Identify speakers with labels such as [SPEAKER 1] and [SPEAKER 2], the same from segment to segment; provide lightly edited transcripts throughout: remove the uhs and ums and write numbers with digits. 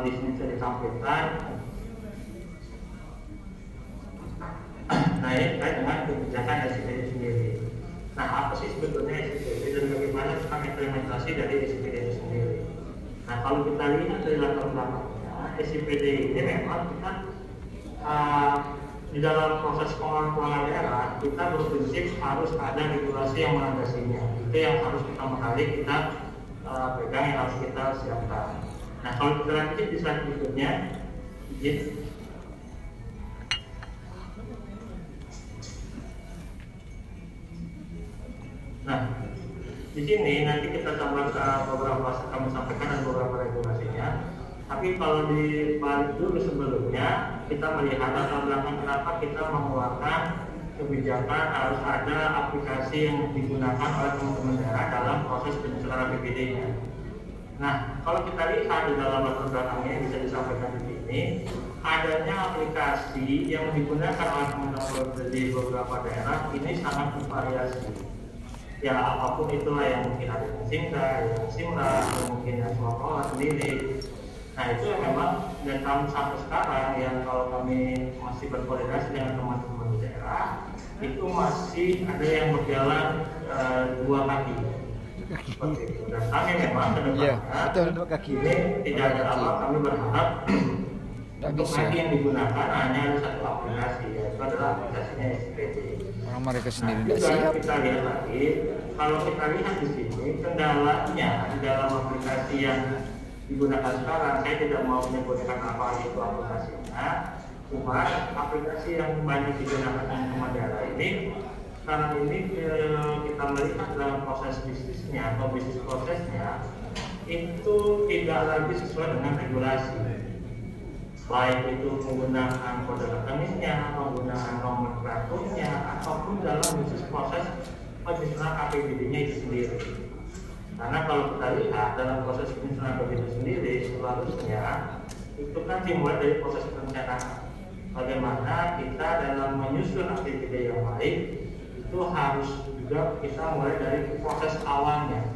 [SPEAKER 1] di sini saya disampaikan. Nah, ini terkait dengan kebijakan SPD sendiri. Nah, apa sih sebetulnya SPD dan bagaimana kita implementasi dari SPD itu sendiri? Nah, kalau kita lihat dari latar belakangnya, SPD ini memang kita di dalam proses pengelolaan daerah kita berprinsip harus ada regulasi yang melandasinya. Itu yang harus kita kita pegang, yang harus kita siapkan. Nah, kalau kita lanjut di slide berikutnya, nah, di sini nanti kita tambahkan beberapa kami sampaikan dan beberapa regulasinya. Tapi kalau di balik dulu sebelumnya kita melihat latar belakang kenapa kita mengeluarkan kebijakan harus ada aplikasi yang digunakan oleh teman-teman daerah dalam proses penyusunan APBD-nya. Nah, kalau kita lihat di dalam latar belakangnya bisa disampaikan di sini, adanya aplikasi yang digunakan oleh teman-teman di beberapa daerah ini sangat bervariasi. Ya, apapun itulah yang mungkin ada yang Simda, yang Simra, atau mungkin yang Suapola sendiri. Nah, itu yang memang dan kami sampai sekarang yang kalau kami masih berkoordinasi dengan teman-teman di daerah itu masih ada yang berjalan dua kaki. Seperti itu. Dan kami memang ke depannya ini tidak ada apa, kami berharap untuk nanti yang digunakan hanya ada satu aplikasi, yaitu adalah aplikasinya SPD.
[SPEAKER 2] Orang mereka sendiri
[SPEAKER 1] tidak siap.
[SPEAKER 2] siap.
[SPEAKER 1] Kita lihat lagi, kalau kita lihat di sini kendalanya di dalam aplikasi yang digunakan sekarang, saya tidak mau menyebutkan apa itu aplikasinya. Cuma aplikasi yang banyak digunakan teman-teman daerah ini sekarang ini kita melihat dalam proses bisnisnya atau bisnis prosesnya itu tidak lagi sesuai dengan regulasi. Baik itu menggunakan kode rekeningnya, menggunakan nomenklaturnya, ataupun dalam bisnis proses penyusunan APBD-nya itu sendiri. Karena kalau kita lihat dalam proses penyusunan APBD sendiri, seharusnya itu kan dimulai dari proses perencanaan. Bagaimana kita dalam menyusun APBD yang baik itu harus juga kita mulai dari proses awalnya.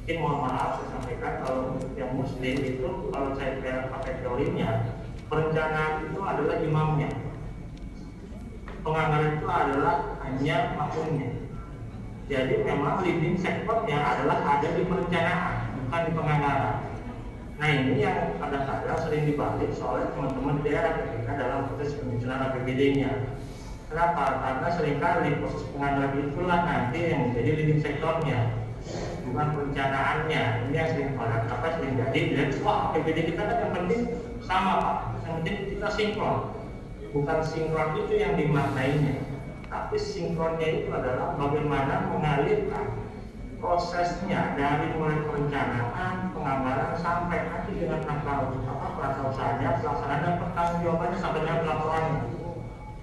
[SPEAKER 1] Mungkin mohon maaf saya sampaikan kalau yang muslim itu kalau saya pakai teorinya, perencanaan itu adalah imamnya, penganggaran itu adalah hanya makmumnya. Jadi memang leading sektornya adalah ada di perencanaan, bukan di penganggaran. Nah, ini yang kadang-kadang sering dibalik oleh teman-teman di daerah ketika dalam proses penyusunan APBD-nya. Kenapa? Karena seringkali proses penganggaran itulah nanti yang menjadi leading sektornya, bukan perencanaannya. Ini yang sering sering jadi dan wah APBD kita kan yang penting sama Pak, yang penting kita sinkron. Bukan sinkron itu yang dimaknainya, tapi sinkronnya itu adalah bagaimana mengalirkan prosesnya dari mulai perencanaan, penganggaran sampai nanti dengan pelaksanaannya, pelaksanaan dan pertanggungjawabannya sampai dengan pelaporannya.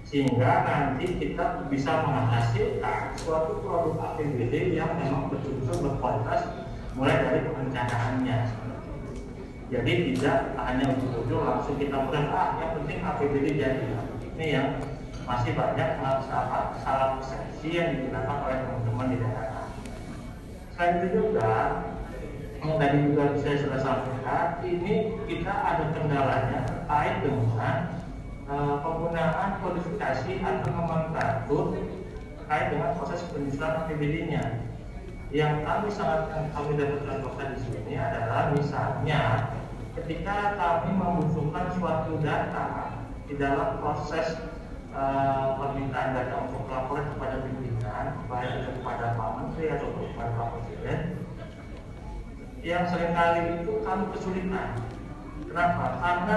[SPEAKER 1] Sehingga nanti kita bisa menghasilkan suatu produk APBD yang memang betul-betul berkualitas mulai dari perencanaannya. Jadi tidak hanya ujung-ujung langsung kita mulai yang penting APBD jadi. Ini yang masih banyak salah persepsi yang digunakan oleh teman-teman di daerah. Selain itu juga yang tadi juga saya sudah sampaikan, ini kita ada kendalanya terkait dengan penggunaan kodifikasi atau nomenklatur terkait dengan proses penyusunan APBD-nya. Yang kami dapat contohkan di sini adalah misalnya ketika kami membutuhkan suatu data di dalam proses permintaan data untuk laporan kepada pimpinan, baik itu kepada Pak Menteri atau kepada Pak Presiden, yang seringkali itu kami kesulitan. Kenapa? Karena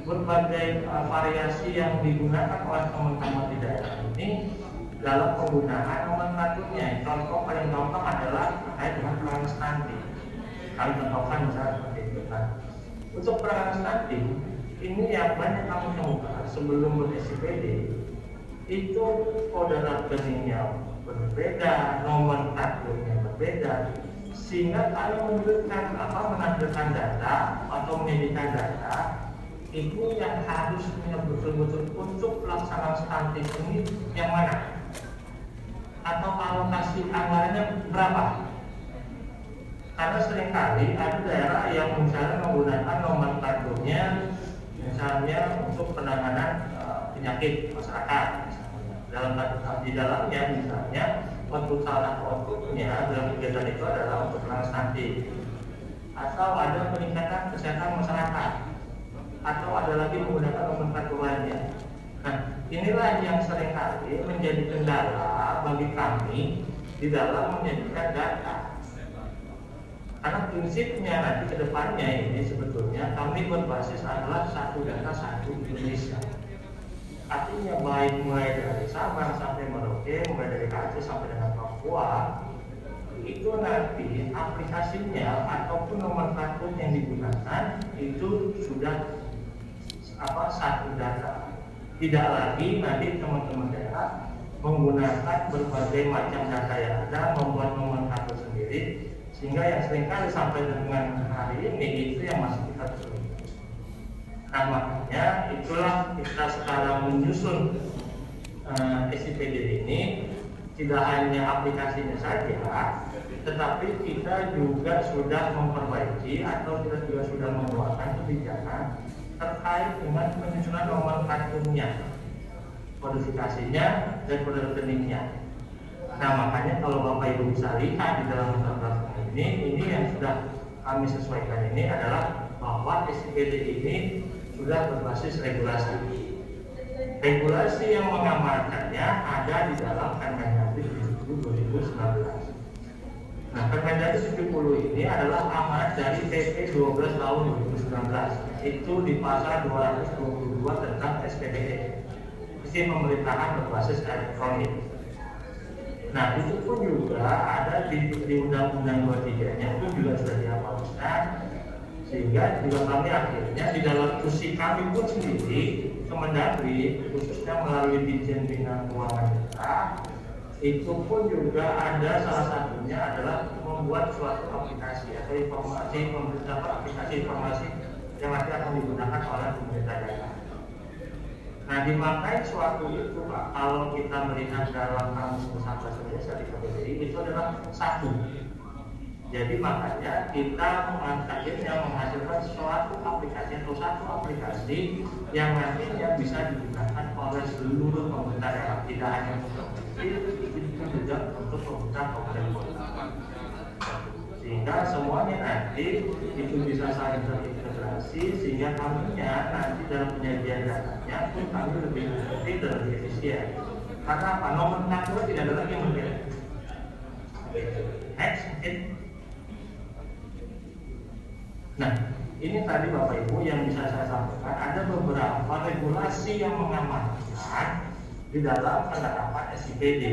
[SPEAKER 1] berbagai variasi yang digunakan oleh teman-teman di daerah ini dalam penggunaan nomenklaturnya. Contoh paling gampang adalah terkait dengan penanganan stunting. Kami contohkan misalnya seperti itu kan. Untuk penanganan stunting ini yang banyak kami temukan sebelum ber-SPD itu kode rekeningnya berbeda, nomenklaturnya berbeda, sehingga kami menampilkan data atau menyajikan data itu yang harusnya betul-betul untuk pelaksanaan stunting ini yang mana? Atau alokasi anggarannya berapa? Karena seringkali ada daerah yang misalnya menggunakan nomenklaturnya misalnya untuk penanganan penyakit masyarakat di dalamnya misalnya untuk salah satu outputnya dalam kegiatan itu adalah untuk penanganan stunting, atau ada peningkatan kesehatan masyarakat, atau ada lagi menggunakan nomenklatur lainnya. Nah, inilah yang seringkali menjadi kendala bagi kami di dalam menyajikan data. Karena prinsipnya nanti ke depannya ini sebetulnya kami berbasis adalah satu data satu Indonesia. Artinya baik mulai dari Sabang sampai Merauke, mulai dari Aceh sampai dengan Papua, itu nanti aplikasinya ataupun nomenklatur yang digunakan itu sudah satu data. Tidak lagi nanti teman-teman daerah menggunakan berbagai macam data yang ada, membuat nomenklatur sendiri, sehingga yang seringkali sampai dengan hari ini itu yang masih kita terus. Nah, makanya itulah kita sekarang menyusun SIPD ini tidak hanya aplikasinya saja, tetapi kita juga sudah memperbaiki atau kita juga sudah mengeluarkan kebijakan terkait dengan penyusunan nomenklaturnya, kodifikasinya dan kode rekeningnya. Nah, makanya kalau Bapak Ibu bisa lihat di dalam nomenklatur ini yang sudah kami sesuaikan ini adalah bahwa SIPD ini sudah berbasis regulasi. Regulasi yang mengamankannya ada di dalam Permendagri 70/2019. Nah, Permendagri 70 ini adalah amanat dari PP 12 tahun 2019. Itu di pasal 222 tentang SPDE, Sistem Pemerintahan Berbasis Elektronik. Nah, itu pun juga ada di Undang-Undang 23-nya itu juga sudah dihapuskan, sehingga juga kami akhirnya di dalam kursi kami pun sendiri Kemendagri khususnya melalui Ditjen Bina Keuangan Daerah itu pun juga ada salah satunya adalah membuat suatu aplikasi atau aplikasi informasi yang nanti akan digunakan oleh pemerintah daerah. Nah, dimaknai suatu itu Pak, kalau kita melihat dalam kamus Bahasa Indonesia di KBBI itu adalah satu. Jadi makanya kita akhirnya menghasilkan suatu aplikasi atau satu aplikasi yang nantinya bisa digunakan oleh seluruh pemerintah daerah, tidak hanya untuk provinsi, itu juga untuk pemerintah kabupaten kota. Sehingga semuanya nanti itu bisa saling terintegrasi, sehingga kaminya nanti dalam penyajian datanya pun kami lebih efektif dan lebih efisien. Karena apa? Nomenklatur tidak ada lagi yang berbeda. Next mungkin. Nah, ini tadi Bapak Ibu yang bisa saya sampaikan, ada beberapa regulasi yang mengamankan di dalam penerapan SIPD.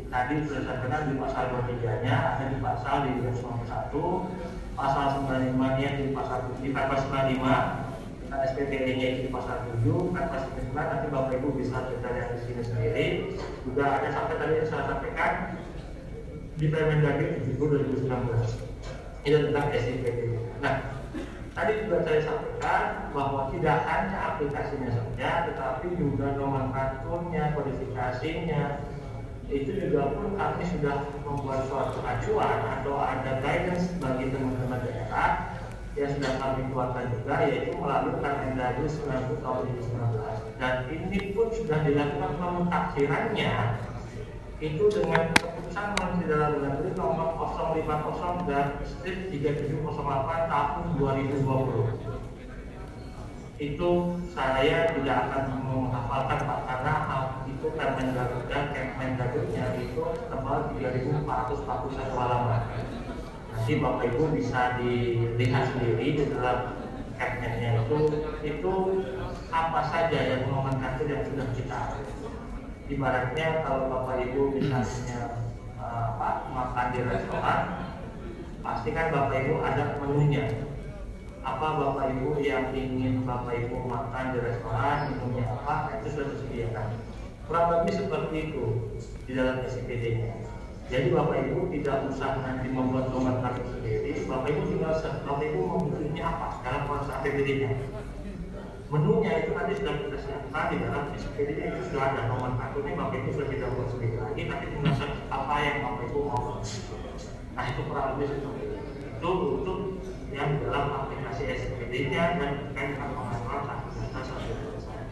[SPEAKER 1] Tadi sudah saya kenal di pasal 23-nya, ada di pasal di 91, pasal 95-nya di pasal di Perpres 95, SPPD-nya itu di pasal 7, Perpres 9, nanti Bapak Ibu bisa kita lihat di sini sendiri. Juga ada sampai tadi yang saya sampaikan di Permendagri 70/2019 itu tentang SIPD. Nah, tadi juga saya sampaikan bahwa tidak hanya aplikasinya saja, tetapi juga nomenklaturnya, kodifikasinya, itu juga pun kami sudah membuat suatu acuan atau ada guidance bagi teman-teman daerah yang sudah kami keluarkan juga, yaitu melalui Permendagri 90 tahun 2019. Dan ini pun sudah dilakukan pemutakhirannya itu dengan keputusan Menteri Dalam Negeri nomor 050 dan strip 3708 tahun 2020. Itu saya tidak akan menghafalkan Pak, karena itu Permendagri dan Kemendagri-nya itu tebal 3441 halaman. Nanti Bapak Ibu bisa dilihat sendiri di dalam Kemendagri-nya itu apa saja yang nomenklatur yang sudah kita. Ibaratnya kalau Bapak Ibu misalnya makan di restoran, pasti kan Bapak Ibu ada menunya. Apa Bapak Ibu yang ingin Bapak Ibu makan di restoran, menunya apa, itu sudah disediakan. Kurang lebih seperti itu di dalam SIPD-nya. Jadi Bapak Ibu tidak usah nanti membuat nomenklatur sendiri. Bapak Ibu tinggal Bapak Ibu membutuhkannya apa dalam proses APBD-nya. Menunya itu nanti sudah kita siapkan di dalam SIPD-nya, itu sudah ada nomenklaturnya. Bapak Ibu sudah tidak buat sendiri lagi, nanti tinggal apa yang Bapak Ibu mau. Nah, itu kurang lebih seperti itu. itu untuk yang dalam aplikasi SPD-nya dan terkait dengan pengaturan satu data satu selesai.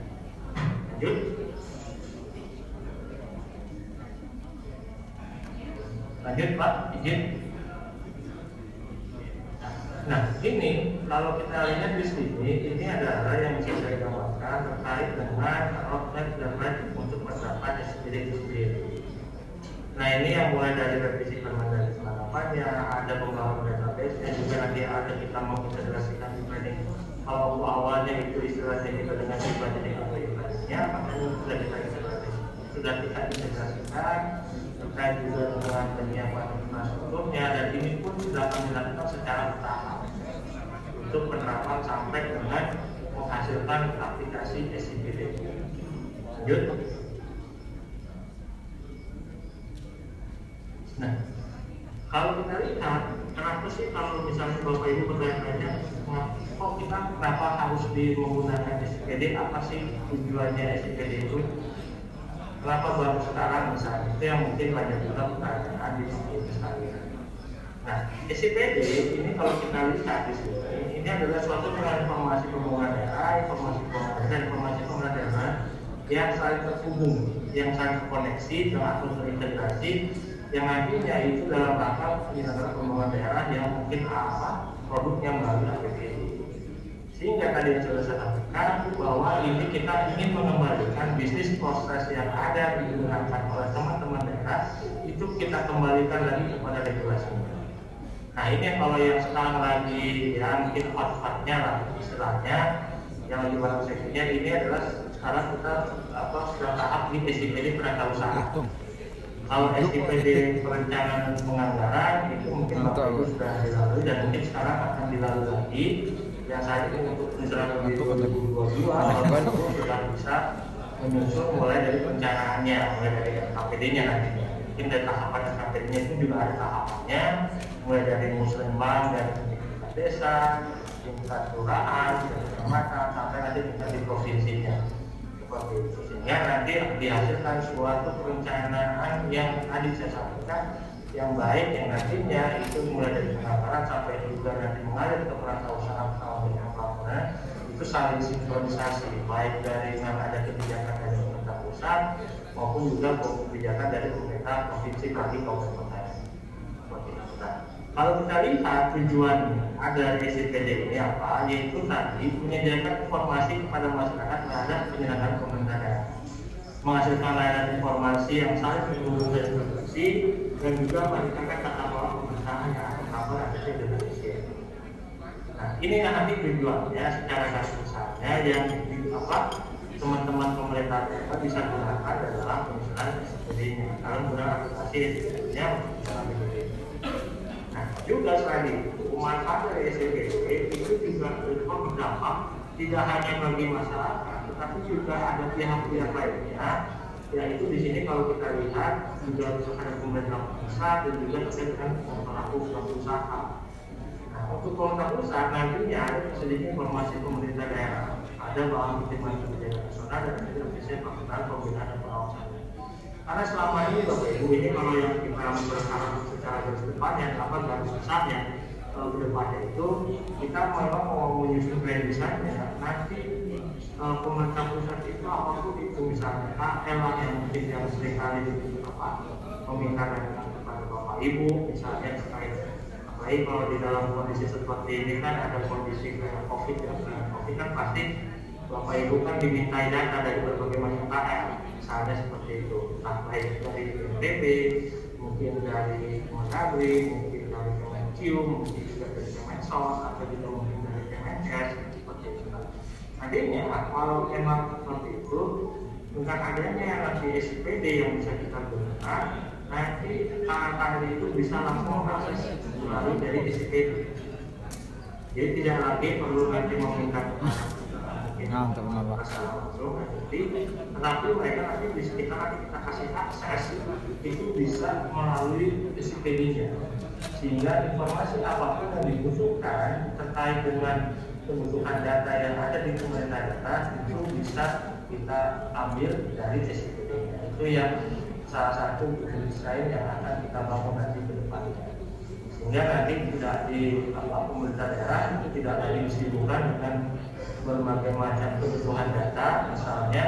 [SPEAKER 1] Lanjut. Lanjut Pak, izin. Nah ini kalau kita lihat di sini, ini adalah yang bisa saya gambarkan terkait dengan outlet dan right untuk penerapan SPD itu sendiri. Nah ini yang mulai dari revisi permendagri penerapannya, ada pembangunan database, dan juga nanti ada kita mengintegrasikan training. Kalau awalnya itu istilahnya kita dengan sifat jadi aplikasinya, makanya sudah kita integrasikan terkait juga dengan penyiapan infrastrukturnya, dan ini pun sudah kami lakukan secara bertahap untuk penerapan sampai dengan menghasilkan aplikasi SIPD. Lanjut. Nah, kalau kita lihat, kenapa sih kalau misalnya Bapak Ibu bertanya-tanya, kok kita kenapa harus menggunakan SIPD? Apa sih tujuannya SIPD itu? Kenapa baru sekarang misalnya? Itu yang mungkin banyak juga pertanyaan di sini sekalian. Nah, SIPD ini kalau kita lihat di sini, ini adalah suatu informasi pembangunan daerah, informasi pembangunan dan informasi pembangunan daerah yang saling terhubung, yang saling terkoneksi dan atau terintegrasi, yang nantinya itu dalam rangka penyelenggaraan pembangunan daerah yang mungkin apa produknya melalui APBD. Sehingga tadi yang sudah saya sampaikan bahwa ini kita ingin mengembalikan bisnis proses yang ada digunakan oleh teman-teman daerah itu kita kembalikan lagi kepada regulasinya. Nah ini kalau yang sekarang lagi ya mungkin hot-hotnya lah istilahnya yang lagi baru seksinya ini adalah sekarang kita sedang tahap di SIPD perangkat usaha. Kalau SIPD perencanaan penganggaran itu mungkin Bapak Ibu sudah dilalui dan mungkin sekarang akan dilalui lagi. Yang saat ini untuk perencanaan 2022 sudah bisa menyusun mulai dari perencanaannya, mulai dari KPD-nya nantinya. Mungkin dari tahapan KPD-nya itu juga ada tahapannya, mulai dari musrembang dan tingkat desa, tingkat kelurahan, tingkat kecamatan, sampai nanti tingkat di provinsinya. Seperti itu. Sehingga nanti dihasilkan suatu perencanaan yang tadi saya sampaikan yang baik, yang nantinya itu mulai dari penganggaran sampai juga nanti mengalir ke perangkat usaha dengan pelaporan itu saling sinkronisasi baik dari yang ada kebijakan dari pemerintah pusat maupun juga kebijakan dari pemerintah provinsi bagi kabupaten kota. Nah, kalau kita lihat tujuan ada SIPD ini apa, yaitu tadi menyediakan informasi kepada masyarakat terhadap penyelenggaraan pemerintah daerah, menghasilkan layanan informasi yang saling terhubung dan terintegrasi, dan juga meningkatkan tata kelola pemerintahan yang akan ada di Indonesia. Nah, ini yang nanti tujuannya secara garis besarnya yang teman-teman pemerintah daerah bisa gunakan dalam penyusunan SIPD-nya. Kalau menggunakan aplikasi SIPD-nya untuk SIPD. Nah, juga selain itu, manfaat dari SIPD itu juga berdampak tidak hanya bagi masyarakat, tetapi juga ada pihak-pihak lainnya. Yaitu di sini kalau kita lihat juga ada pemerintah pusat dan juga terkait dengan pelaku usaha. Nah, untuk pemerintah pusat nantinya ada sedikit informasi pemerintah daerah, ada bahan pertimbangan kebijakan nasional dan ada biasanya pelaksanaan pembinaan dan pengawasan. Karena selama ini Bapak Ibu ini kalau yang kita berharap secara garis depannya garis besarnya ke depannya itu kita memang mau menyusun plan desainnya nanti pemerintah pusat itu apapun itu misalnya KL yang mungkin yang seringkali meminta kepada Bapak Ibu misalnya terkait apalagi kalau di dalam kondisi seperti ini kan ada kondisi kayak COVID ya, COVID kan pasti Bapak Ibu kan dimintai data dari berbagai macam KL misalnya seperti itu, entah baik dari BNPB, mungkin dari Kemendagri, mungkin dari Kemencium, mungkin juga dari Kemensos atau juga mungkin dari Kemenkes seperti itu. Nantinya kalau emang seperti itu dengan adanya nanti SIPD yang bisa kita gunakan, nanti tangan-tangan itu bisa langsung akses melalui dari SIPD. Jadi tidak lagi perlu nanti meminta langsung tetapi mereka nanti bisa kita kasih akses itu bisa melalui SIPD-nya, sehingga informasi apapun yang dibutuhkan terkait dengan kebutuhan data yang ada di pemerintah daerah itu bisa kita ambil dari SIPD-nya. Itu yang salah satu desain yang akan kita bangun nanti ke depannya. sehingga nanti tidak di pemerintah daerah itu tidak lagi disibukkan dengan berbagai macam kebutuhan data. Misalnya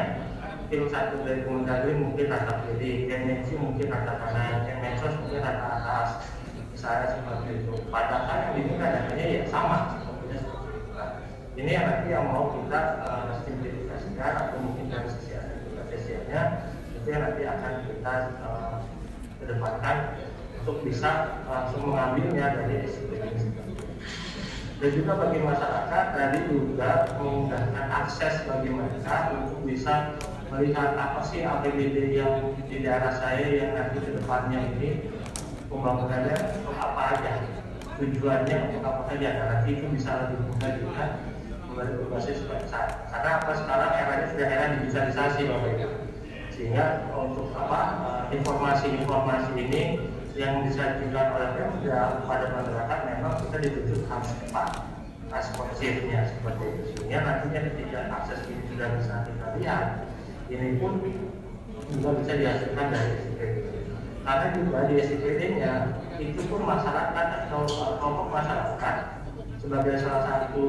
[SPEAKER 1] tim satu dari Kemendagri mungkin data pilih, Kemensi mungkin data tanah, Kemensos mungkin data atas, misalnya seperti itu. Padahal yang diminta datanya ya sama sebetulnya seperti itu. Nah, ini yang nanti yang mau kita simplifikasikan atau mungkin dari sisi administrasinya itu yang nanti akan kita kedepankan untuk bisa langsung mengambilnya dari SIP ini. Dan juga bagi masyarakat tadi juga memudahkan akses bagi mereka untuk bisa melihat apa sih APBD yang di daerah saya yang nanti ke depannya ini pembangunannya untuk apa aja, tujuannya untuk apa saja. Nah, nanti itu bisa lebih mudah juga berbasis website. Karena apa sekarang eranya sudah era digitalisasi Bapak Ibu. Sehingga untuk informasi-informasi ini yang disajikan oleh Pemda pada masyarakat memang kita dituntut harus cepat responsifnya seperti itu. Sehingga nantinya ketika akses ini sudah bisa kita lihat, ini pun juga bisa dihasilkan dari SIPD. Karena juga di SIPD-nya itu pun masyarakat atau kelompok masyarakat sebagai salah satu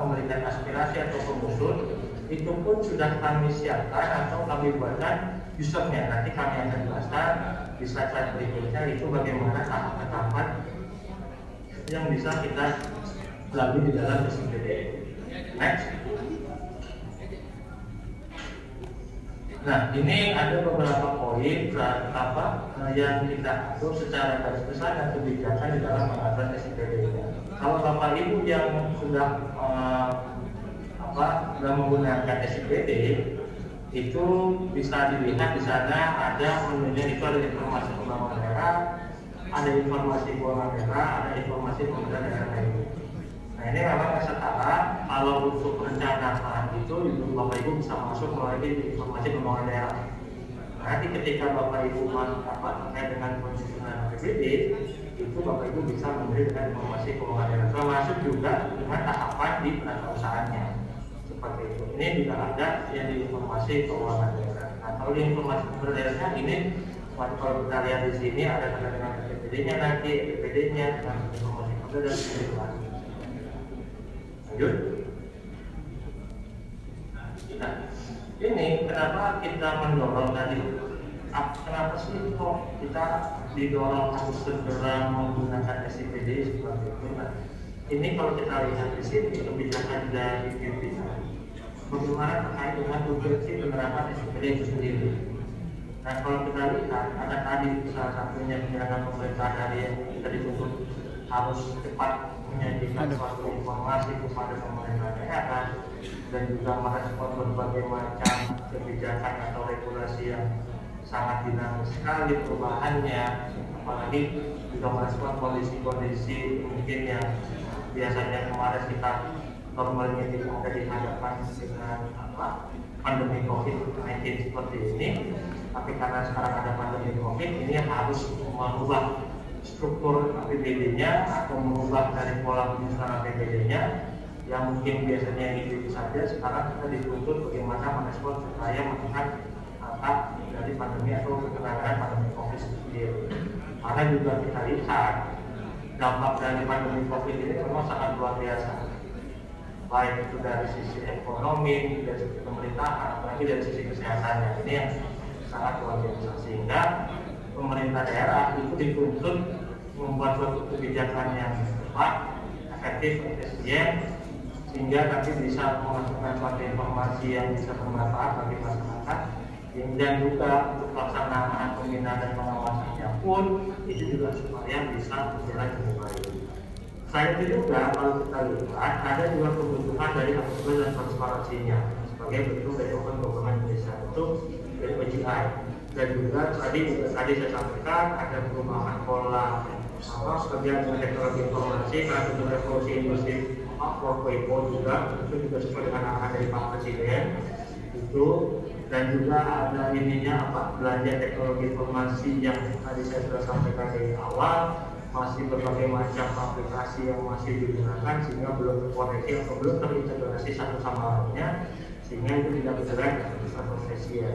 [SPEAKER 1] memberikan aspirasi atau pengusul itu pun sudah kami siapkan atau kami buatkan usernya. Nanti kami akan jelaskan di slide berikutnya itu bagaimana tahapan-tahapan yang bisa kita lalui di dalam SIPD. Next. Nah, ini ada beberapa poin yang kita atur secara garis besar dan kebijakan di dalam pengajuan SIPD-nya. Kalau Bapak Ibu yang sudah menggunakan SIPD itu bisa dilihat di sana ada menunya, itu ada informasi pembangunan daerah, ada informasi keuangan daerah, ada informasi pemerintah daerah lain. Nah, ini memang setara. Kalau untuk perencanaan itu Bapak Ibu bisa masuk melalui informasi pembangunan daerah. Nanti ketika Bapak Ibu terkait dengan penyusunan APBD itu Bapak Ibu bisa memberikan informasi keuangan daerah, termasuk juga dengan tahapan di perusahaannya seperti itu. Ini juga ada yang di informasi keuangan daerah. Nah, kalau di informasi keuangan daerahnya ini kalau kita lihat di sini ada tanda dengan APBD-nya nanti, APBD-nya dan informasi keuangan dan sebagainya. Lanjut. Nah, ini kenapa kita mendorong tadi? Kenapa sih kok kita didorong harus segera menggunakan SIPD seperti itu? Nah, ini kalau kita lihat di sini kebijakan dari pimpinan, bagaimana terkait dengan urgensi penerapan SIPD itu sendiri. Nah, kalau kita lihat ada tadi salah satunya penyerangan pemerintah dari yang kita dituntut harus cepat menyajikan suatu informasi kepada pemerintah daerah dan juga merespon berbagai macam kebijakan atau regulasi yang sangat dinamis sekali perubahannya, apalagi juga merespon kondisi-kondisi mungkin yang biasanya kemarin kita normalnya tidak ada dihadapkan dengan pandemi COVID-19 seperti ini, tapi karena sekarang ada pandemi COVID ini harus merubah struktur APBD-nya atau mengubah dari pola penyusunan APBD-nya yang mungkin biasanya itu saja, sekarang kita dituntut bagaimana merespon supaya menekan angka dari pandemi atau penanganan pandemi COVID sendiri. Karena juga kita lihat dampak dari pandemi COVID ini memang sangat luar biasa, baik itu dari sisi ekonomi, dari sisi pemerintahan, apalagi dari sisi kesehatannya. Ini yang sangat luar biasa, sehingga pemerintah daerah itu dituntut membuat suatu kebijakan yang tepat, efektif, efisien, sehingga nanti bisa menghasilkan suatu informasi yang bisa bermanfaat bagi masyarakat, dan juga untuk pelaksanaan pembinaan dan pengawasannya pun itu juga supaya bisa berjalan dengan baik. Selain itu juga kalau kita lihat ada juga kebutuhan dari akuntabilitas dan transparansinya sebagai bentuk dari Open Government Indonesia itu dari OGI. Dan juga tadi saya sampaikan ada perubahan pola kerja dengan teknologi informasi karena untuk revolusi industri 4.0 juga itu juga sesuai dengan arahan dari Pak Presiden itu, dan juga ada belanja teknologi informasi yang tadi saya sudah sampaikan dari awal, masih berbagai macam aplikasi yang masih digunakan sehingga belum terkoneksi atau belum terintegrasi satu sama lainnya, sehingga itu tidak berjalan dengan efisien.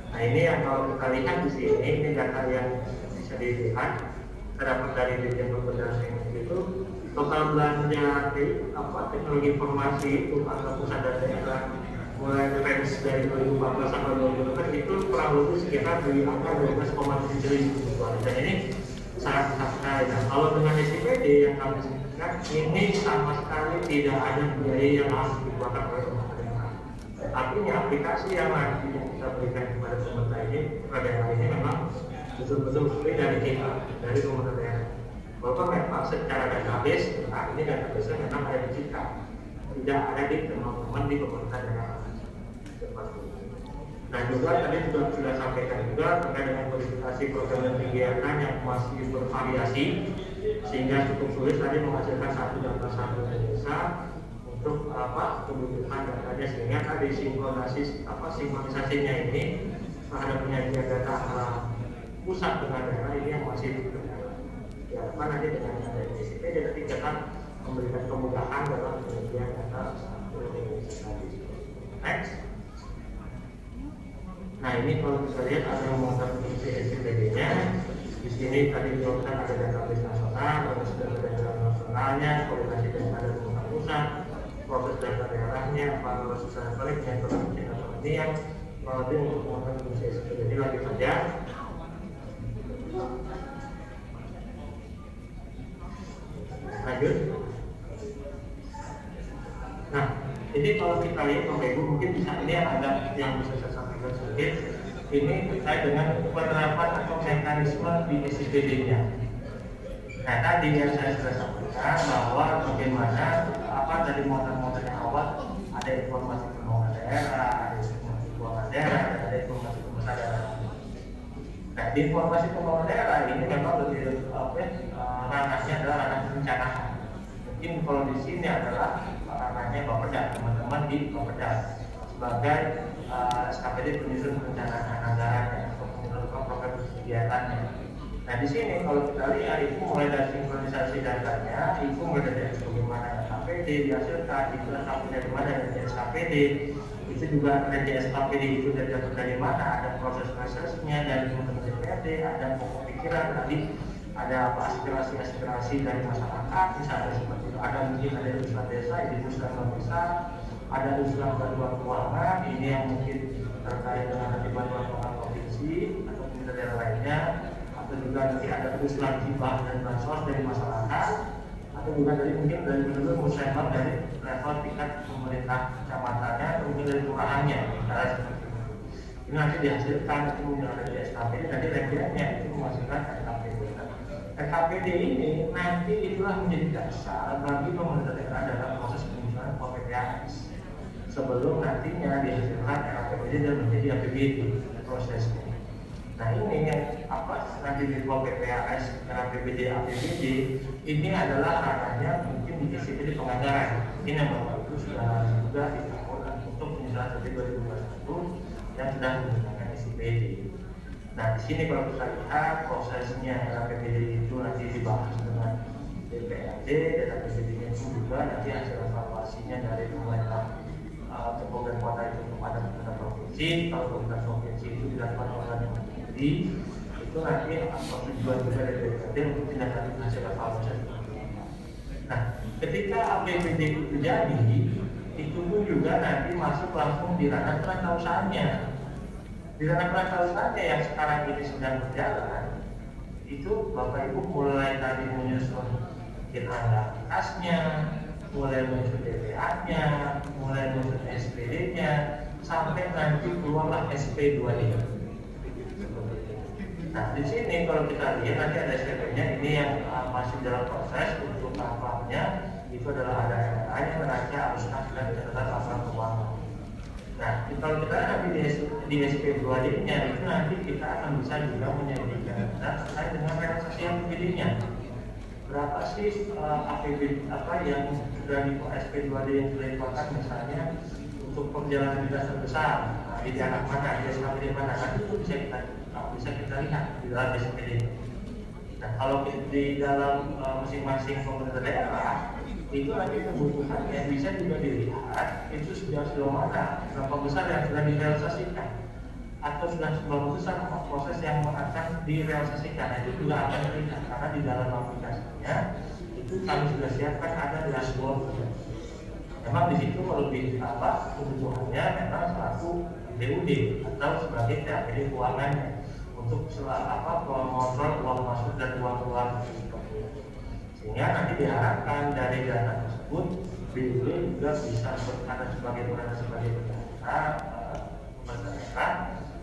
[SPEAKER 1] Nah, ini yang kalau kita lihat di sini, ini data yang bisa dilihat dapat dari Dirjen Pemberdayaan Teknologi itu total belanja teknologi informasi itu atau pusat dan daerah mulai range dari 2014 sampai 2020 itu kurang lebih sekitar di angka 12,7 triliun. Dan ini sangat besar sekali. Nah, kalau dengan SIPD yang kami sebutkan ini sama sekali tidak ada biaya yang harus dikeluarkan oleh pemerintah. Artinya aplikasi yang nanti kita berikan kepada pemerintah ini, daerah ini memang betul-betul free dari kita, dari pemerintah daerah. Walaupun memang secara database, ini database memang ada di kita, tidak ada di teman-teman di pemerintah daerah. Nah juga tadi sudah sampaikan juga terkait dengan verifikasi program dan kegiatan yang masih bervariasi sehingga cukup sulit tadi menghasilkan satu data satu desa untuk kebutuhan datanya sehingga tadi sinkronisasinya ini terhadap penyajian data pusat dengan daerah ini yang masih berjalan. Ya nanti dengan adanya SIPD nanti kita memberikan kemudahan dalam penyajian data Indonesia. Next. Nah ini kalau kita lihat ada yang mengenai fungsi SIPD-nya. Di sini tadi dilakukan ada database nasional, ada sudah ada data nasionalnya, koordinasi dengan ada pemerintah pusat, proses data daerahnya, evaluasi secara balik, yang ini yang untuk menggunakan fungsi SIPD ini lanjut saja. Lanjut. Nah, ini kalau kita lihat Bapak Ibu mungkin bisa ini ada yang bisa saya sampaikan sedikit. Ini terkait dengan penerapan atau mekanisme di SIPD-nya. Nah, tadi yang saya sudah sampaikan bahwa bagaimana dari model-model yang awal ada informasi keuangan daerah, ada informasi keuangan daerah, ada informasi pemerintah daerah. Nah, di informasi keuangan daerah ini memang lebih ranahnya adalah ranah perencanaan. Mungkin kalau di sini adalah ranahnya Bapeda, teman-teman di Bapeda sebagai SKPD penyusun perencanaan anggarannya atau menentukan program kegiatannya. Nah di sini kalau kita lihat itu mulai dari sinkronisasi datanya, itu mulai dari bagaimana SKPD dihasilkan, itu SKPD dari mana dari SKPD, itu juga dari SKPD itu dari mana, ada proses prosesnya dari DPRD, ada pokok pikiran tadi, ada aspirasi dari masyarakat, misalnya seperti itu, ada mungkin ada usulan desa, ini usulan desa, ada usulan bantuan keuangan, ini yang mungkin terkait dengan bantuan keuangan provinsi atau daerah lainnya, atau juga nanti ada usulan hibah dan bansos dari masyarakat, atau juga dari mungkin dari benar-benar musyawarah dari level tingkat pemerintah kecamatannya atau mungkin dari kelurahannya, misalnya seperti itu. Ini nanti dihasilkan itu mungkin ada di SKPD, nanti levelnya itu menghasilkan SKPD. SKPD ini nanti itulah menjadi dasar bagi pemerintah daerah dalam proses penyusunan PPAS. Sebelum nantinya dihasilkan RAPBD dan menjadi APBD prosesnya. Nah ini yang nanti di PPAS, RAPBD, APBD ini adalah ranahnya mungkin di SIPD penganggaran. Ini yang Bapak Ibu sudah ditawarkan untuk penyusunan APBD 2021 yang sudah menggunakan SIPD. Nah di sini kalau kita lihat prosesnya RAPBD itu nanti dibahas dengan DPRD dan APBD-nya itu juga nanti hasil evaluasinya dari pemerintah kabupaten kota itu kepada pemerintah provinsi. Kalau pemerintah provinsi itu dilakukan oleh menteri, itu nanti tujuan juga dari DPRD untuk tidak lanjut hasil evaluasi. Nah, ketika APBD itu terjadi, itu pun juga nanti masuk langsung di ranah perantausahanya. Di ranah perantausahanya yang sekarang ini sedang berjalan, itu Bapak Ibu mulai tadi menyusun anggaran kasnya, mulai menyusun DPA-nya, mulai menyusun SPD-nya, sampai nanti keluarlah SP2D. Nah di sini kalau kita lihat nanti ada SP-nya ini yang masih dalam proses untuk tahapannya itu adalah ada RA-nya, neraca, arus kas dan catatan laporan keuangan. Nah kalau kita nanti di SP2D-nya itu nanti kita akan bisa juga menyajikan data terkait dengan realisasi APBD-nya. Berapa sih APBD yang sudah di SP2D yang sudah dikeluarkan misalnya untuk perjalanan dinas terbesar di daerah mana, di SKPD mana, nanti itu bisa kita lihat di dalam SKPD. Nah kalau di dalam masing-masing pemerintah daerah itu nanti kebutuhannya bisa juga dilihat itu sudah sejauh mana, berapa besar yang sudah direalisasikan. atau sudah sebuah proses yang akan direalisasikan, itu juga akan terlihat karena di dalam aplikasinya itu kami sudah siapkan ada dashboard. Memang di situ lebih kebutuhannya memang selaku DUD atau sebagai TAPD keuangannya untuk mengontrol uang masuk dan uang keluar, sehingga nanti diharapkan dari dana tersebut DUD juga bisa berada sebagai pemerintah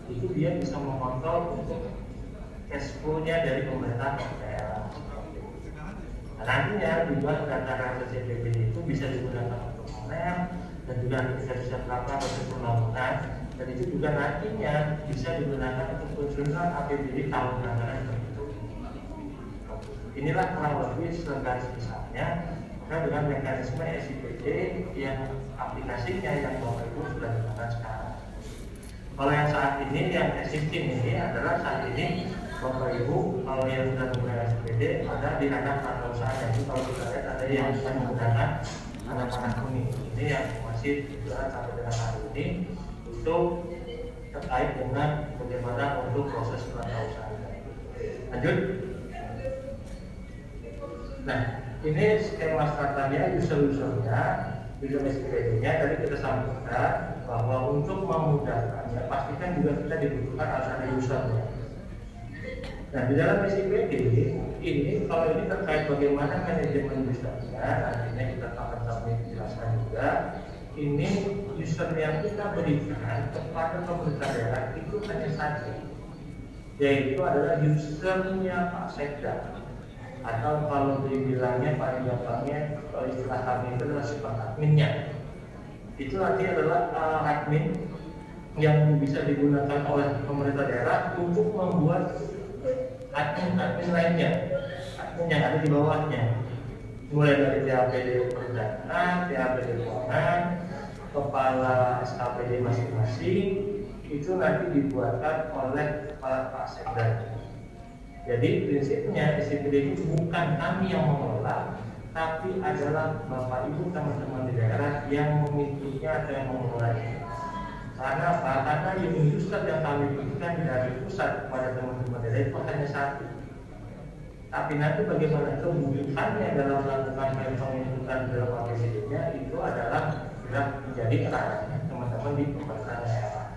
[SPEAKER 1] itu dia bisa mengontrol untuk cash flow-nya dari pemerintah daerah. Nah, nantinya juga data CPBD itu bisa digunakan untuk monet dan juga kita bisa melakukan proses pembangunan, dan itu juga nantinya bisa digunakan untuk penyusunan APBD tahun anggaran tertentu. Inilah kurang lebih segaris besarnya dengan mekanisme SIPD yang aplikasinya yang Bapak Ibu sudah gunakan sekarang. Kalau yang saat ini yang existing ini adalah saat ini Bapak Ibu kalau yang sudah menggunakan SPD ada di anak atau usaha, itu kalau kita lihat ada yang sudah menggunakan anak-anak kuning. Ini yang masih berjalan sampai dengan hari ini itu terkait dengan bagaimana untuk proses perawatan. Lanjut. Nah, ini skema startnya, user-usernya, user SPD-nya tadi kita sampaikan bahwa untuk memudahkannya pastikan juga kita dibutuhkan harus ada usernya. Nah, di dalam SIPD ini kalau ini terkait bagaimana manajemen usernya, nantinya kita akan jelaskan juga. Ini user yang kita berikan kepada pemerintah daerah itu hanya satu, yaitu adalah usernya Pak Sekda, atau kalau dibilangnya paling gampangnya kalau istilah kami itu adalah sifat adminnya. Itu artinya adalah admin yang bisa digunakan oleh pemerintah daerah untuk membuat admin lainnya, admin yang ada di bawahnya, mulai dari TAPD perencanaan, TAPD keuangan, kepala SKPD masing-masing, itu nanti dibuatkan oleh kepala Pak Sekda. Jadi prinsipnya SIPD itu bukan kami yang mengelola, tapi adalah Bapak Ibu teman-teman di daerah yang mengikutinya atau yang mengelolanya. Karena apa? Karena unit user yang kami berikan dari pusat kepada teman-teman daerah itu hanya satu. Tapi nanti bagaimana kebutuhannya dalam melakukan penginputan dalam APBD-nya itu adalah sudah menjadi ranahnya teman-teman di pemerintah daerah.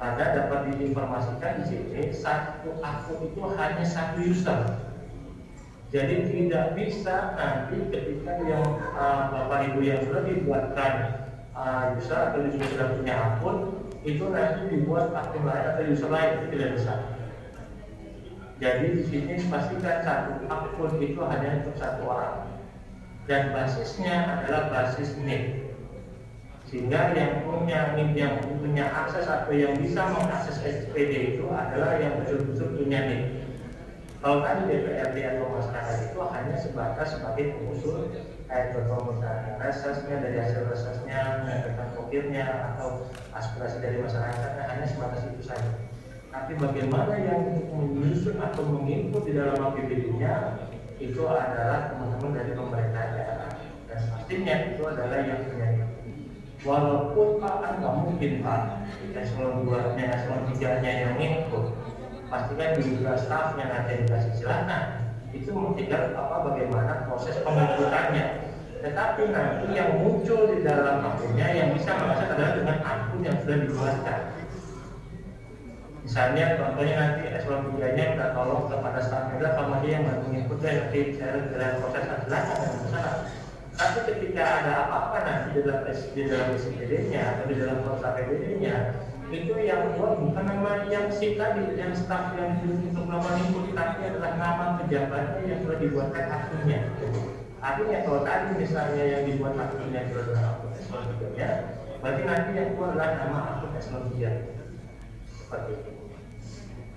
[SPEAKER 1] Karena dapat diinformasikan di sini satu akun itu hanya satu user. Jadi tidak bisa nanti ketika yang Bapak Ibu yang sudah dibuatkan user atau juga sudah punya akun itu nanti dibuat akun lain atau user lain, itu tidak bisa. Jadi di sini pastikan satu akun itu hanya untuk satu orang dan basisnya adalah basis NIK. Sehingga yang punya akses atau yang bisa mengakses SPD itu adalah yang betul-betul punya NIK. Kalau tadi DPRD atau masyarakat itu hanya sebatas sebagai pengusul kayak berkomunikasi resesnya, dari hasil resesnya, menyampaikan kopirnya atau aspirasi dari masyarakatnya, hanya sebatas itu saja. Tapi bagaimana yang menyusun atau menginput di dalam APBD-nya itu adalah teman-teman dari pemerintah daerah, dan pastinya itu adalah yang punya. Walaupun Pak kan nggak mungkin Pak eselon 2-nya, eselon 3-nya yang input, pastikan juga staff yang ada yang dikasih silakan itu tinggal bagaimana proses penginputannya. Tetapi nanti yang muncul di dalam akunnya yang bisa mengakses adalah dengan akun yang sudah dibuatkan. Misalnya contohnya nanti eselon 3-nya minta tolong kepada staff media sama dia yang menginput dan nanti saya dalam proses silakan dan masalah. Tapi ketika ada apa-apa nanti di dalam SPD-nya atau di dalam proses APBD-nya, itu yang buat bukan nama yang si tadi, yang staff yang untuk nama input, tapi adalah nama pejabatnya yang sudah dibuatkan akunnya. Artinya kalau tadi misalnya yang dibuat akunnya adalah akun eselon 3-nya, berarti nanti yang keluar adalah nama akun eselon 3. Seperti itu.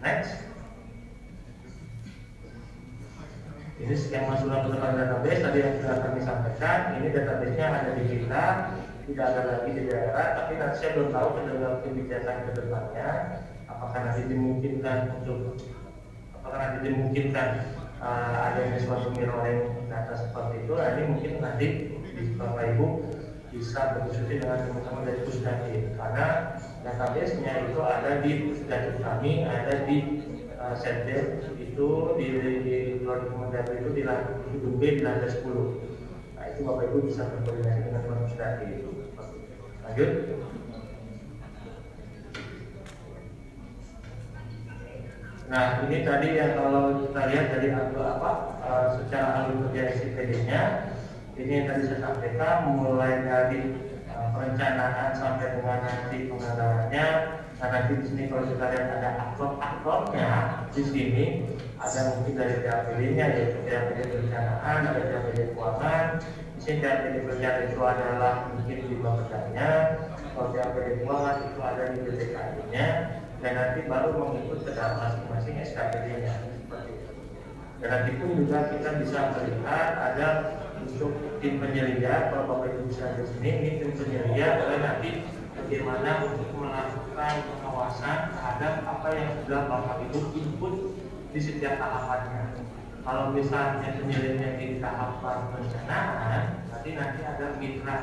[SPEAKER 1] Next. Ini skema surat penetapan database tadi yang sudah kami sampaikan. Ini database-nya ada di kita, tidak ada lagi di daerah. Tapi nanti saya belum tahu dalam kebijakan ke depannya apakah nanti dimungkinkan adanya suatu mirroring data seperti itu. Nah, ini mungkin nanti Bapak Ibu bisa berdiskusi dengan teman-teman dari Pusdaki, karena database-nya itu ada di pusdatin kami, ada di Setdev itu di Kemendagri itu di gedung B di lantai 10. Nah itu Bapak Ibu bisa berkoordinasi dengan teman pusdatin. Lanjut. Nah ini tadi yang kalau kita lihat dari secara alur kerja SIPD-nya, ini yang tadi saya sampaikan mulai dari perencanaan sampai dengan nanti penganggarannya. Nah nanti di sini kalau kita lihat ada aktor-aktornya di sini ada mungkin dari TAPD-nya yaitu TAPD perencanaan, ada TAPD keuangan. Di sini TAPD perencanaan itu adalah mungkin di bapedanya, kalau TAPD keuangan itu ada di BPKI-nya, dan nanti baru mengikut ke dalam masing-masing SKPD-nya seperti itu. Dan nanti pun juga kita bisa melihat ada untuk tim penyelia, kalau Bapak Ibu bisa di sini, ini tim penyelia adalah nanti bagaimana untuk melakukan pengawasan terhadap apa yang sudah Bapak Ibu input di setiap tahapannya. Kalau misalnya penyelidikannya di tahapan perencanaan, nanti ada mitra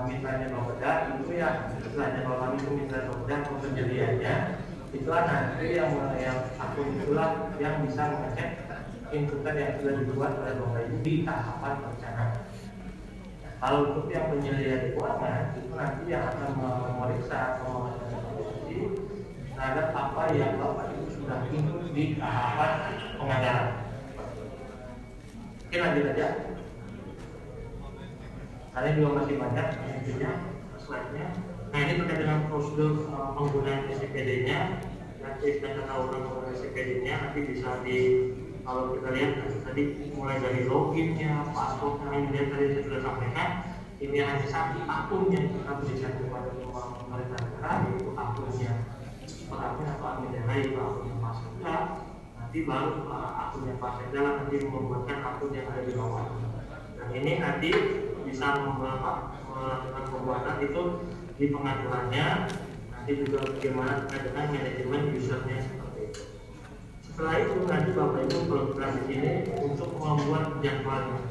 [SPEAKER 1] mitranya Bapeda itu ya, istilahnya kalau kami itu mitra Bapeda penjeliannya, itulah nanti yang akun itulah yang bisa mengecek inputan yang sudah dibuat oleh Bapak Ibu di tahapan perencanaan. Kalau untuk yang penyelidikan keuangan itu nanti yang akan memeriksa evaluasi terhadap apa yang Bapak Ibu sudah input di tahapan penganggaran. Oke, lanjut aja. Karena juga masih banyak intinya slide-nya. Nah ini terkait dengan prosedur penggunaan SIPD-nya. Nanti kita tahu penggunaan SIPD-nya nanti bisa kalau kita lihat tadi mulai dari loginnya, passwordnya, ini tadi saya sudah sampaikan. Ini hanya satu akun yang kita berikan kepada pemerintah daerah, yaitu akunnya perakun atau admin daerah, yaitu akunnya Pak Sekda. Nanti baru akunnya Pak Sekda nanti membuatkan akun yang ada di bawah. Dan ini nanti bisa melakukan pembuatan itu di pengaturannya, nanti juga bagaimana terkait dengan manajemen usernya seperti itu. Setelah itu nanti Bapak Ibu program di sini untuk membuat jadwalnya.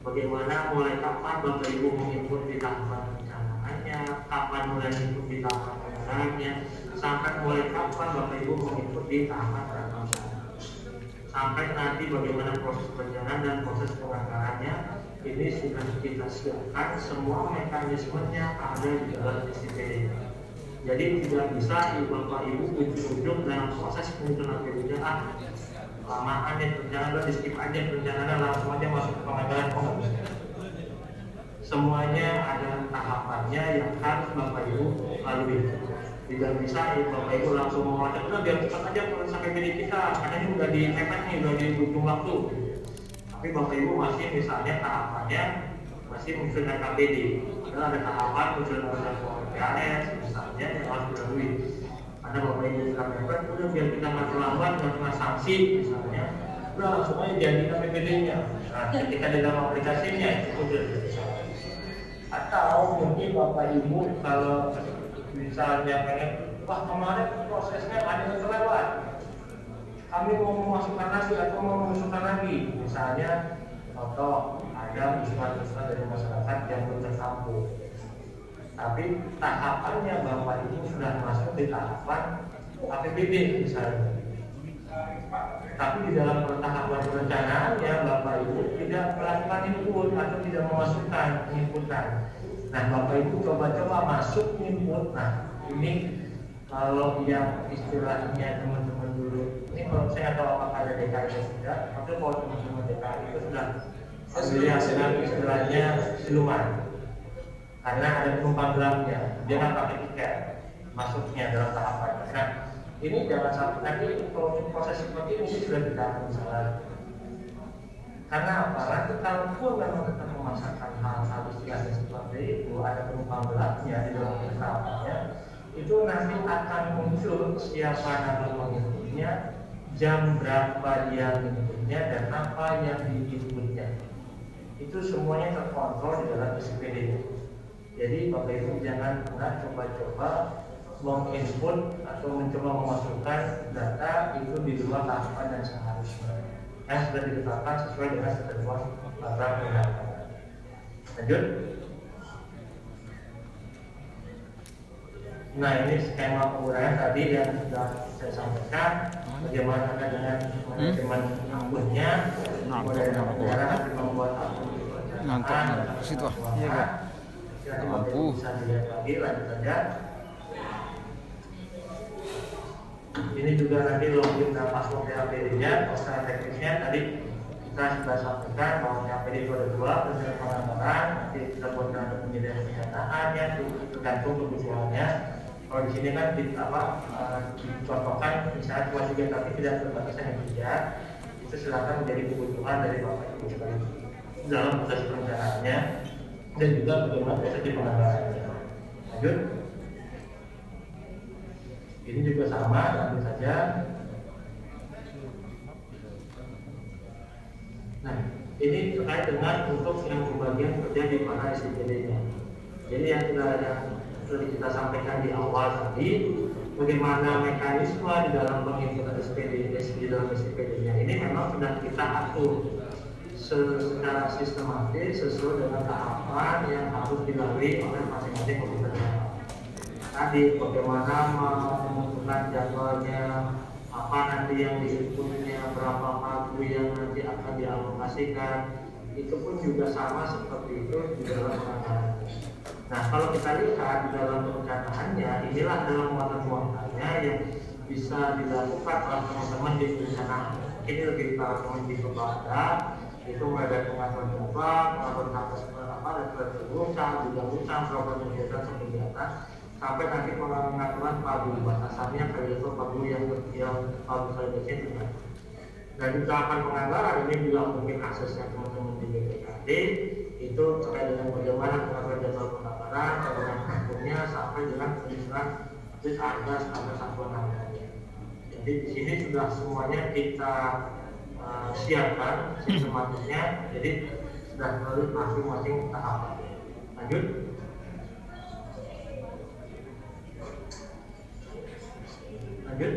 [SPEAKER 1] Bagaimana mulai kapan Bapak Ibu menginput di tahapan perencanaannya, kapan mulai menginput di tahapan penganggarannya, sampai mulai kapan Bapak Ibu menginput di tahapan perencanaan. Sampai nanti bagaimana proses perencanaan dan proses penganggarannya, ini sudah kita siapkan semua mekanismenya ada di dalam SIPD. Jadi tidak bisa Bapak Ibu ujung-ujung dalam proses penyusunan perencanaan lamaan ya perencanaan, di skip aja perencanaan langsung aja masuk ke penganggaran. Oh, bisa. Semuanya ada tahapannya yang harus Bapak Ibu lalui. Tidak bisa Bapak Ibu langsung mengatakan udah biar cepat aja sampai PD kita karena ini udah di mepet nih, udah di ujung waktu. Tapi Bapak Ibu masih misalnya tahapannya masih mengusulkan KPD. Ada tahapan mengusulkan PAS misalnya yang harus dilalui. Karena Bapak Ibu sudah mepet, udah biar kita nggak terlambat, nggak kena sanksi misalnya, udah langsung aja jadi KPPD-nya. Nah, ketika di dalam aplikasinya itu udah bisa. Atau mungkin Bapak Ibu kalau misalnya pengen, wah kemarin prosesnya ada yang terlewat, kami mau memasukkan lagi atau mau memasukkan lagi, misalnya contoh ada usulan-usulan dari masyarakat yang belum tertampung, tapi tahapannya Bapak Ibu sudah masuk di tahapan APBD misalnya, tapi di dalam tahapan perencanaannya Bapak Ibu tidak melakukan input atau tidak memasukkan inputan. Nah Bapak Ibu coba-coba masuk input. Nah ini kalau yang istilahnya teman-teman dulu, ini kalau saya tahu apakah ada DKI atau tidak, tapi kalau teman-teman DKI itu sudah familiar dengan istilahnya siluman, karena ada penumpang gelapnya, dia nggak pakai tiket masuknya dalam tahapan. Nah ini jangan sampai nanti kalau proses seperti ini sudah tidak akan salah. Karena apa? Nanti kalaupun memang kita memasakkan hal-hal istilahnya seperti itu, ada penumpang gelapnya di dalam tahapannya, itu nanti akan muncul siapa nama pengikutnya, jam berapa dia mengikutnya, dan apa yang diinputnya. Itu semuanya terkontrol di dalam SIPD. Jadi Bapak Ibu jangan pernah coba-coba menginput atau mencoba memasukkan data itu di luar tahapan yang seharusnya, yang sudah ditetapkan sesuai dengan ketentuan peraturan perundang-undangan. Lanjut. Nah, ini skema penggunaan tadi yang sudah saya sampaikan. Bagaimana dengan manajemen akunnya, mulai dari cara membuat akun perencanaan,
[SPEAKER 2] situ iya kan
[SPEAKER 1] mampu bisa dilihat lagi, lanjut saja. Ini juga nanti login dan password APD-nya. Secara teknisnya tadi kita sudah sampaikan bahwa APD itu ada dua, penyelesaian penganggaran, nanti kita buat dengan penyediaan pendanaan ya, tergantung kebutuhannya. Kalau di sini kan dicontohkan misalnya cuma 3 tapi tidak terbatas hanya 3, itu silakan menjadi kebutuhan dari Bapak Ibu sekalian dalam proses perencanaannya dan juga bagaimana proses penganggarannya. Lanjut. Ini juga sama, lanjut saja. Nah, ini terkait dengan untuk yang pembagian kerja di mana SPPD-nya. Jadi yang sudah kita sampaikan di awal tadi, bagaimana mekanisme di dalam penginputan SPD di dalam SPPD-nya ini memang sudah kita atur secara sistematis sesuai dengan tahapan yang harus dilalui oleh masing-masing komite. Tadi bagaimana menentukan jadwalnya, apa nanti yang diinputnya, berapa waktu yang nanti akan dialokasikan, itu pun juga sama seperti itu di dalam perencanaan. Nah, kalau kita lihat di dalam perencanaannya, inilah dalam muatan-muatannya yang bisa dilakukan oleh teman-teman di perencanaan. Ini lebih teman-teman di kepada itu mulai dari pengaturan jadwal, pengaturan utang, program kegiatan kegiatan, sampai nanti pengaturan pagu batasannya periode pagu yang pagu validasi dengan. Dan di tahapan penganggaran ini juga mungkin aksesnya teman-teman di BPKD itu terkait dengan bagaimana pengaturan jadwal penganggaran, penggunaan akunnya sampai dengan penyusunan harga standar satuan harganya. Jadi di sini sudah semuanya kita siapkan sistematisnya, jadi sudah melalui masing-masing tahapan. Lanjut. Lanjut.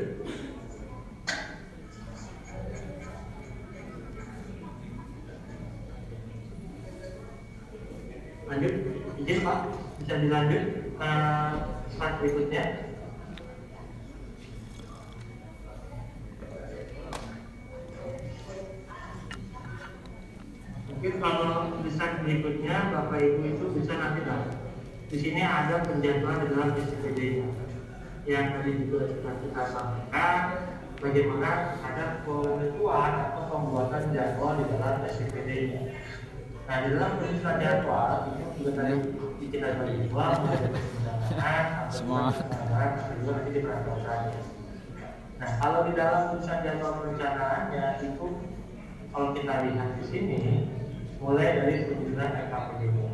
[SPEAKER 1] Lanjut, izin Pak, bisa dilanjut slide berikutnya. Mungkin kalau di slide berikutnya Bapak Ibu itu bisa nanti lihat. Di sini ada penjadwalan di dalam SPPD-nya. Yang tadi juga sudah kita sampaikan, bagaimana ada penentuan atau pembuatan jadwal di dalam SPPD-nya. Nah, di dalam penyusunan jadwal itu juga tadi kita bagi dua, semua juga nanti diperhatikan. Nah, kalau di dalam penyusunan jadwal perencanaannya itu kalau kita lihat di sini mulai dari penyusunan RKPD-nya.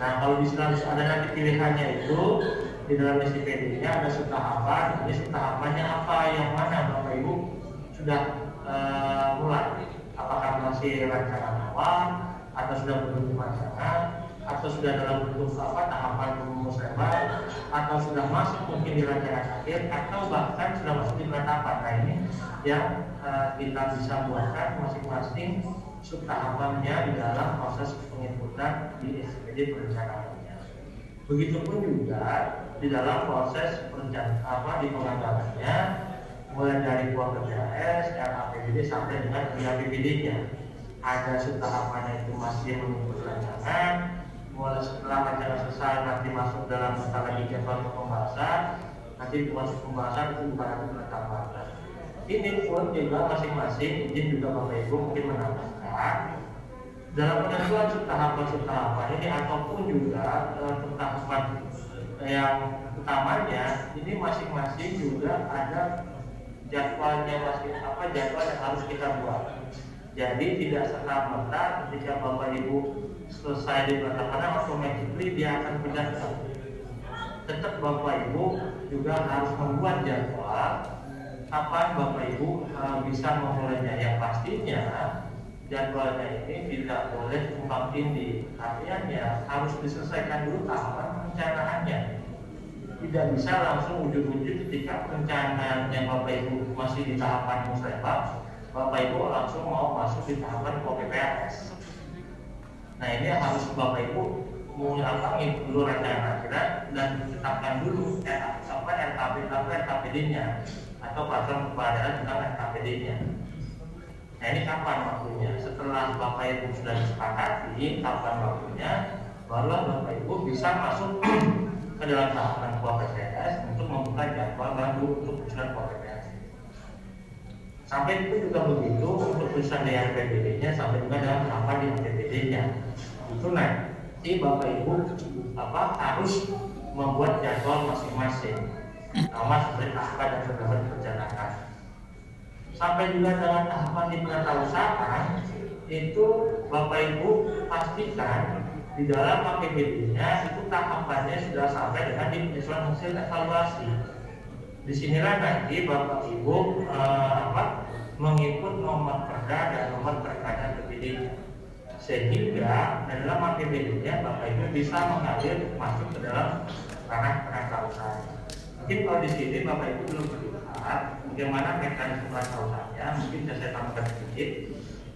[SPEAKER 1] Nah, kalau di sana ada nanti pilihannya itu di dalam SPPD-nya ada subtahapan. Ini subtahapannya apa, yang mana Bapak Ibu sudah mulai? Apakah masih rancangan awal, atau sudah berbentuk rancangan, atau sudah dalam bentuk tahapan pemusnahan, atau sudah masuk mungkin di rancangan akhir, atau bahkan sudah masuk di penetapan. Nah, ini yang kita bisa buatkan masing-masing subtahapannya di dalam proses penginputan di SPPD perencanaannya. Begitupun juga di dalam proses perencanaan di penganggarannya, mulai dari uang PPAS, RAPBD sampai dengan PAPBD-nya. Ada subtahapannya itu masih menunggu rancangan, mulai setelah rancangan selesai nanti masuk dalam lagi jadwal pembahasan, nanti masuk pembahasan itu bukan nanti penetapan. Ini pun juga masing-masing izin juga Bapak Ibu mungkin menambahkan dalam penentuan subtahapan ini ataupun juga subtahapan yang utamanya ini masing-masing juga ada jadwalnya jadwal yang harus kita buat. Jadi tidak serta-merta ketika Bapak Ibu selesai di penetapan automatically dia akan pindah. Tetap Bapak Ibu juga harus membuat jadwal kapan Bapak Ibu bisa memulainya. Yang pastinya jadwalnya ini tidak boleh tumpang tindih. Artinya harus diselesaikan dulu tahapan perencanaannya. Tidak bisa langsung ujung-ujung ketika perencanaan yang Bapak Ibu masih di tahapan musrembang, Bapak Ibu langsung mau masuk di tahapan PPAS. Nah, ini harus Bapak Ibu mengulangi dulu rancangan. Karena dan tetapkan dulu RKPD-nya atau peraturan kepala daerah tentang RKPD-nya. Nah ini kapan waktunya? Setelah Bapak Ibu sudah disepakati kapan waktunya, barulah Bapak Ibu bisa masuk ke dalam tahapan PPPS untuk membuka jadwal baru untuk usulan PPPS. Sampai itu juga begitu untuk usulan di RPBD-nya, sampai juga dalam tahapan di RPBD-nya. Itu nanti Bapak Ibu harus membuat jadwal masing-masing, sama seperti tahapan yang sudah direncanakan. Sampai juga dalam tahapan di penatausahaan itu Bapak Ibu pastikan di dalam APBD-nya itu tahapannya sudah sampai dengan di penyusunan hasil evaluasi. Disinilah nanti Bapak Ibu menginput nomor perda dan nomor perkara APBD, sehingga dalam APBD-nya Bapak Ibu bisa mengalir masuk ke dalam ranah penatausahaan. Mungkin kalau di sini Bapak Ibu belum melihat bagaimana mekanisme penatausahaannya, mungkin saya tambahkan sedikit.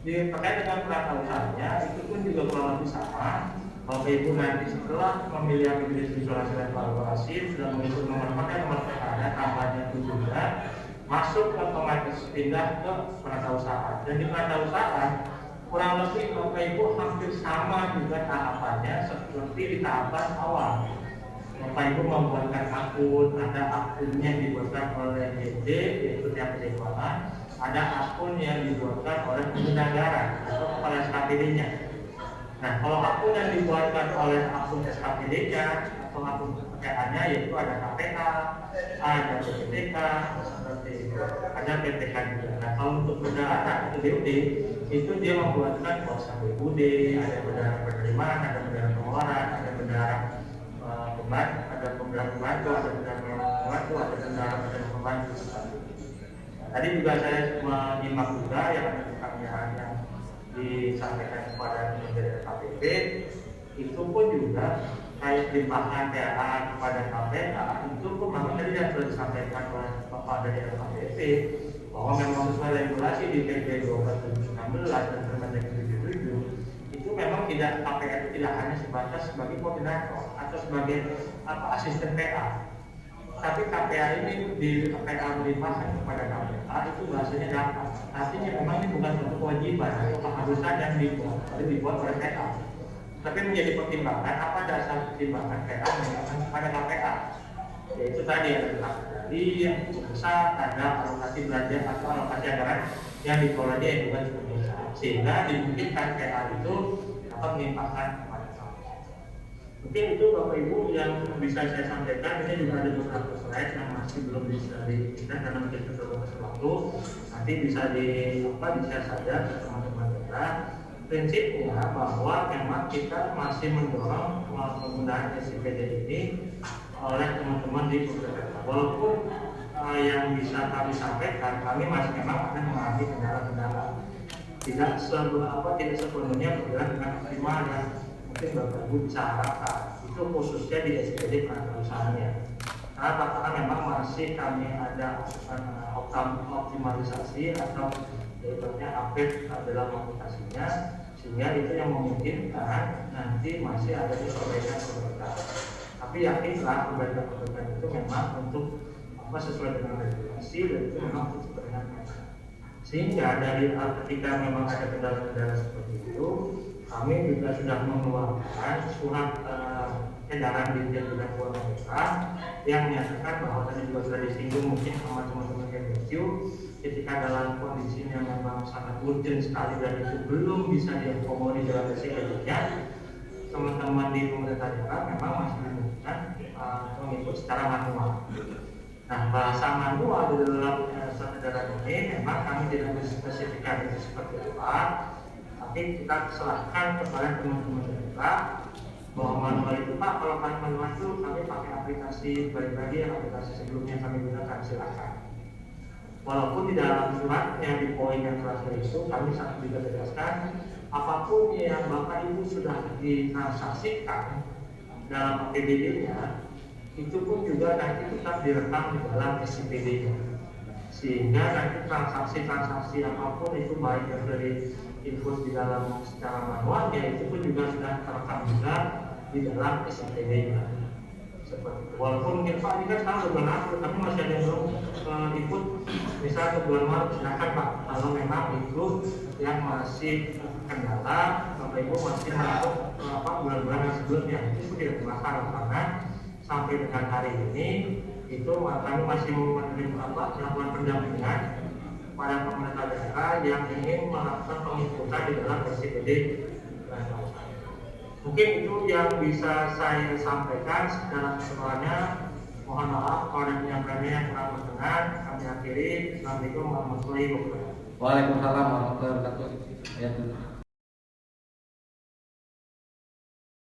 [SPEAKER 1] Terkait dengan penatausahaannya itu pun juga kurang lebih sama. Bapak Ibu nanti setelah memilih APBD visualisasi dan evaluasi sudah mengisi nomor perkara tambahnya itu juga masuk otomatis pindah ke penatausahaan. Dan di penatausahaan kurang lebih Bapak Ibu hampir sama juga tahapannya seperti di tahapan awal. Bapak Ibu membuatkan akun, ada akun yang dibuatkan oleh DD yaitu tiap keuangan, ada akun yang dibuatkan oleh penyelenggara atau kepala SKPD-nya. Nah, kalau akun yang dibuatkan oleh akun SKPD-nya atau akun PPK-nya yaitu ada KPK, ada PPTK, seperti itu. Ada PPK juga. Nah, kalau untuk bendahara itu DUD, itu dia membuatkan kuasa BUD, ada bendahara penerimaan, ada bendahara pengeluaran, ada bendahara pembantu, ada bendahara pembantu, ada bendahara pembantu, ada bendahara pembantu. Tadi juga saya menyimak juga yang ada pertanyaan yang disampaikan kepada Kementerian KPP, itu pun juga kayak limpahan THA kepada KPK, itu pun memang tadi yang sudah disampaikan oleh Bapak dari KPP bahwa memang sesuai regulasi di PP 12/2016 dan Permendagri 77 itu memang tidak KPK itu tidak hanya sebatas sebagai koordinator atau sebagai asisten PA. Tapi KPA ini di KPA melimpahkan kepada KPA itu bahasanya dapat. Artinya memang ini bukan suatu kewajiban atau keharusan yang dibuat, tapi dibuat oleh PA. Tapi menjadi pertimbangan apa dasar pertimbangan PA melimpahkan kepada KPA? Yaitu tadi ada tadi yang cukup besar, ada alokasi belanja atau alokasi anggaran yang dikelola dia yang bukan cukup besar, sehingga dimungkinkan PA itu dapat melimpahkan. Mungkin itu Bapak Ibu yang bisa saya sampaikan. Ini juga ada beberapa slide yang masih belum bisa diberikan karena mungkin terbatas waktu. Nanti bisa di-share saja ke teman-teman kita. Prinsipnya bahwa memang kita masih mendorong penggunaan SIPD ini oleh teman-teman di pemerintah. Walaupun yang bisa kami sampaikan, kami masih memang akan mengalami kendala-kendala. Tidak sepenuhnya berjalan dengan optimal dan mungkin Bapak Ibu bisa harapkan itu khususnya di SPD penatausahaannya. Kenapa? Karena memang masih kami ada optimalisasi atau update dalam aplikasinya, sehingga itu yang memungkinkan nanti masih ada perbaikan. Tapi yakinlah perbaikan itu memang untuk sesuai dengan regulasi dan itu memang sesuai dengan sehingga dari ketika memang ada kendala-kendala seperti itu, kami juga sudah mengeluarkan surat edaran Dirjen Bidang Keuangan Daerah yang menyatakan bahwa tadi juga sudah disinggung mungkin sama teman-teman yang review, ketika dalam kondisi yang memang sangat urgent sekali dan itu belum bisa diakomodir dalam SIPD-nya, teman-teman di pemerintah daerah memang masih dimungkinkan mengikut secara manual. Nah, bahasa manual di dalam surat edaran ini memang kami tidak spesifikkan itu seperti apa. Tapi kita serahkan kepada teman-teman kita bahwa manual itu Pak, kalau manual itu kami pakai aplikasi pribadi yang aplikasi sebelumnya kami gunakan, silakan. Walaupun di dalam suratnya di poin yang terakhir itu kami sangat juga tegaskan apapun yang Bapak Ibu sudah ditransaksikan dalam APBD-nya itu pun juga nanti tetap direkam di dalam SIPD-nya, sehingga nanti transaksi-transaksi apapun itu baik dari input di dalam secara manualnya itu pun juga sudah terekam juga di dalam SIPD-nya, seperti itu. Walaupun mungkin Pak ini kan sekarang bulan April, tapi masih ada yang belum ikut misal ke bulan Maret, silakan Pak. Kalau memang itu yang masih kendala, Bapak Ibu masih masuk bulan-bulan yang sebelumnya, itu tidak masalah karena sampai dengan hari ini itu kami masih melakukan pendampingan pada pemerintah daerah yang ingin melakukan pengikutan di dalam SIPD. Mungkin itu yang bisa saya sampaikan secara keseluruhannya. Mohon maaf kalau ada penyampaiannya yang kurang berkenan. Kami akhiri. Assalamualaikum warahmatullahi wabarakatuh.
[SPEAKER 2] Waalaikumsalam warahmatullahi wabarakatuh.